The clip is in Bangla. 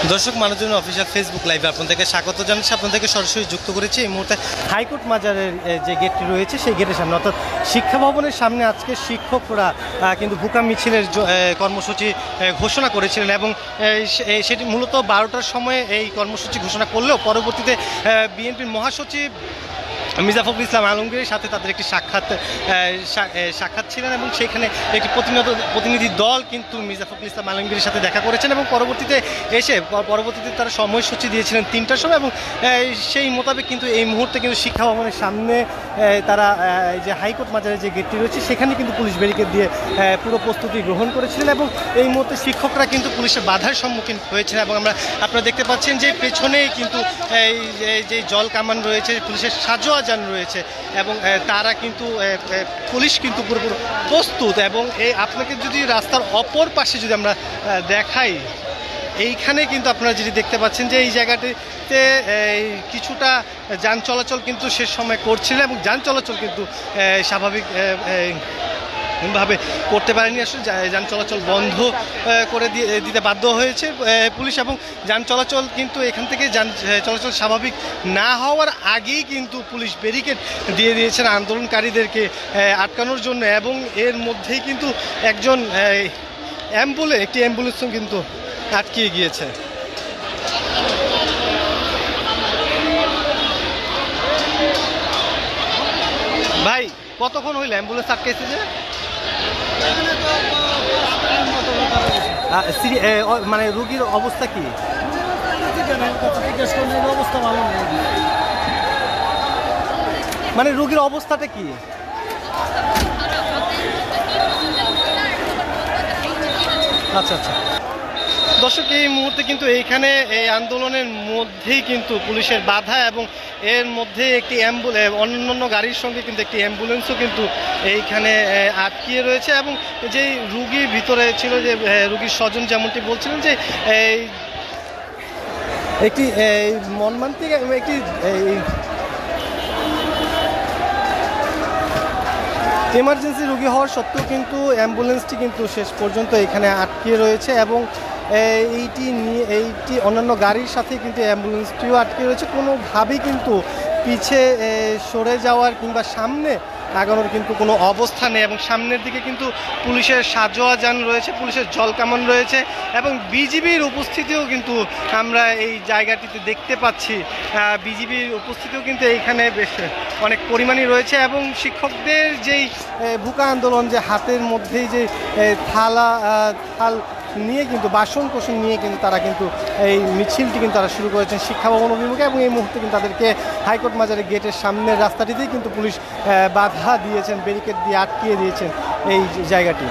দর্শক মানুষজন অফিসিয়াল ফেসবুক লাইভে আপনাদেরকে স্বাগত জানাচ্ছি। আপনাদেরকে সরাসরি যুক্ত করেছি এই মুহূর্তে হাইকোর্ট মাজারের যে গেটটি রয়েছে সেই গেটের সামনে, অর্থাৎ শিক্ষা ভবনের সামনে আজকে শিক্ষকরা কিন্তু ভুকা মিছিলের কর্মসূচি ঘোষণা করেছিলেন এবং সেটি মূলত 12টার সময় এই কর্মসূচি ঘোষণা করলেও পরবর্তীতে বিএনপির মহাসচিব মির্জা ফখরুল ইসলাম আলমগীরের সাথে তাদের একটি সাক্ষাৎ ছিলেন এবং সেখানে একটি প্রতিনিধি দল কিন্তু মির্জা ফখরুল ইসলাম আলমগীরের সাথে দেখা করেছেন এবং পরবর্তীতে তারা সময়সূচি দিয়েছিলেন 3টার সময় এবং সেই মোতাবেক কিন্তু এই মুহূর্তে কিন্তু শিক্ষা ভবনের সামনে তারা যে হাইকোর্ট মাজারের যে গেটটি রয়েছে সেখানে কিন্তু পুলিশ ব্যারিকেড দিয়ে পুরো প্রস্তুতি গ্রহণ করেছিলেন এবং এই মুহূর্তে শিক্ষকরা কিন্তু পুলিশের বাধার সম্মুখীন হয়েছেন এবং আপনারা দেখতে পাচ্ছেন যে পেছনেই কিন্তু এই যে জল কামান রয়েছে, পুলিশের সাজোয়া যান রয়েছে এবং তারা কিন্তু পুলিশ কিন্তু পুরোপুরি প্রস্তুত। এবং আপনাকে যদি রাস্তার অপর পাশে যদি আমরা দেখাই, এইখানে কিন্তু আপনারা যেটি দেখতে পাচ্ছেন যে এই জায়গাটিতে কিছুটা যান চলাচল কিন্তু শেষ সময় করছিলেন এবং যান চলাচল কিন্তু স্বাভাবিক ভাবে করতে পারেনি। আসলে যান চলাচল বন্ধ করে দিতে বাধ্য হয়েছে পুলিশ এবং যান চলাচল কিন্তু এখান থেকে যান চলাচল স্বাভাবিক না হওয়ার আগেই কিন্তু পুলিশ ব্যারিকেড দিয়ে দিয়েছেন আন্দোলনকারীদেরকে আটকানোর জন্য এবং এর মধ্যেই কিন্তু একটি অ্যাম্বুলেন্সও কিন্তু আটকিয়ে গিয়েছে। ভাই কতক্ষণ হইল অ্যাম্বুলেন্স আটকাইছে যে? মানে রুগীর অবস্থা কি? মানে রুগীর অবস্থাটা কি? আচ্ছা আচ্ছা দর্শক, এই মুহূর্তে কিন্তু এইখানে এই আন্দোলনের মধ্যেই কিন্তু পুলিশের বাধা এবং এর মধ্যে একটি অন্যান্য গাড়ির সঙ্গে কিন্তু একটি অ্যাম্বুলেন্সও কিন্তু এইখানে আটকিয়ে রয়েছে এবং যেই রুগী ভিতরে ছিল, যে রুগীর স্বজন যেমনটি বলছিলেন যে একটি মর্মান্তিক একটি এমার্জেন্সি রুগী হওয়ার সত্ত্বেও কিন্তু অ্যাম্বুলেন্সটি কিন্তু শেষ পর্যন্ত এখানে আটকিয়ে রয়েছে এবং এইটি অন্যান্য গাড়ির সাথে কিন্তু অ্যাম্বুলেন্সটিও আটকে রয়েছে। কোনোভাবেই কিন্তু পিছে সরে যাওয়ার কিংবা সামনে আগানোর কিন্তু কোনো অবস্থা নেই এবং সামনের দিকে কিন্তু পুলিশের সাজোয়া যান রয়েছে, পুলিশের জলকামান রয়েছে এবং বিজিবির উপস্থিতিও কিন্তু আমরা এই জায়গাটিতে দেখতে পাচ্ছি। বিজিবির উপস্থিতিও কিন্তু এইখানে বেশ অনেক পরিমাণই রয়েছে এবং শিক্ষকদের যেই ভুকা আন্দোলন, যে হাতের মধ্যেই যে থাল নিয়ে কিন্তু বাসন কোসন নিয়ে কিন্তু তারা কিন্তু এই মিছিলটি কিন্তু তারা শুরু করেছেন শিক্ষা ভবন অভিমুখে এবং এই মুহূর্তে কিন্তু তাদেরকে হাইকোর্ট মাজারের গেটের সামনের রাস্তাটিতেই কিন্তু পুলিশ বাধা দিয়েছেন, ব্যারিকেড দিয়ে আটকিয়ে দিয়েছেন এই জায়গাটি।